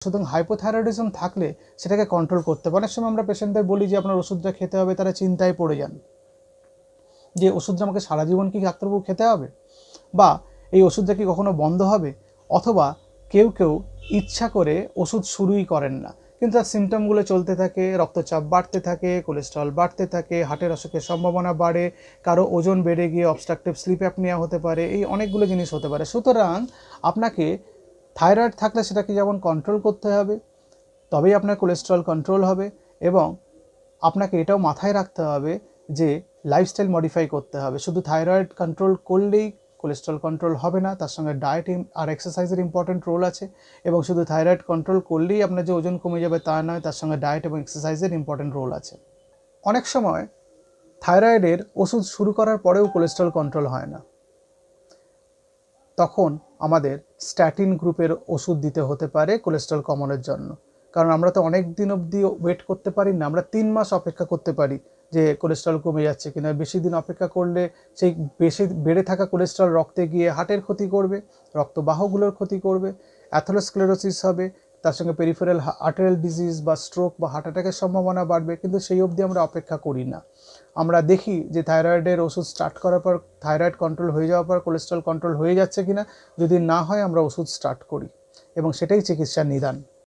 সুতরাং হাইপোথাইরয়েডিজম থাকলে সেটাকে কন্ট্রোল করতে হবে। অনেক সময় আমরা পেশেন্টদের বলি যে আপনার ওষুধটা খেতে হবে, তারা চিন্তায় পড়ে যান যে ওষুধটা আমাকে সারা জীবন কি ডাক্তারবাবু খেতে হবে, বা এই ওষুধটা কি কখনো বন্ধ হবে। অথবা কেউ কেউ ইচ্ছা করে ওষুধ শুরুই করেন না, কিন্তু তার সিমটমগুলো চলতে থাকে, রক্তচাপ বাড়তে থাকে, কোলেস্টেরল বাড়তে থাকে, হার্টের অসুখের সম্ভাবনা বাড়ে, কারো ওজন বেড়ে গিয়ে অবস্ট্রাকটিভ স্লিপ অ্যাপনিয়া হতে পারে, এই অনেকগুলো জিনিস হতে পারে। সুতরাং আপনাকে থাইরয়েড থাকলে সেটাকে যেমন কন্ট্রোল করতে হবে, তবেই আপনার কোলেস্টেরল কন্ট্রোল হবে, এবং আপনাকে এটাও মাথায় রাখতে হবে যে লাইফস্টাইল মডিফাই করতে হবে। শুধু থাইরয়েড কন্ট্রোল করলেই কোলেস্টেরল কন্ট্রোল হবে না, তার সঙ্গে ডায়েট আর এক্সারসাইজের ইম্পর্টেন্ট রোল আছে। এবং শুধু থাইরয়েড কন্ট্রোল করলেই আপনার যে ওজন কমে যাবে তা নয়, তার সঙ্গে ডায়েট এবং এক্সারসাইজের ইম্পর্টেন্ট রোল আছে। অনেক সময় থাইরয়েডের ওষুধ শুরু করার পরেও কোলেস্টেরল কন্ট্রোল হয় না, তখন আমাদের স্ট্যাটিন গ্রুপের ওষুধ দিতে হতে পারে কোলেস্টেরল কমানোর জন্য। কারণ আমরা তো অনেক দিন অবধি ওয়েট করতে পারি না, আমরা 3 মাস অপেক্ষা করতে পারি যে কোলেস্টেরল কমে যাচ্ছে কিনা। বেশি দিন অপেক্ষা করলে সেই বেশি বেড়ে থাকা কোলেস্টেরল রক্তে গিয়ে হার্টের ক্ষতি করবে, রক্তবাহগুলোর ক্ষতি করবে, অ্যাথেরোস্ক্লেরোসিস হবে, তার সঙ্গে পেরিফেরাল আর্টেরিয়াল ডিজিজ বা স্ট্রোক বা হার্ট অ্যাটাকের সম্ভাবনা বাড়বে। কিন্তু সেই অবধি আমরা অপেক্ষা করি না। আমরা দেখি যে থাইরয়েডের ওষুধ স্টার্ট করার পর থাইরয়েড কন্ট্রোল হয়ে যাওয়ার পর কোলেস্টেরল কন্ট্রোল হয়ে যাচ্ছে কিনা। যদি না হয় আমরা ওষুধ স্টার্ট করি, এবং সেটাই চিকিৎসার নিদান।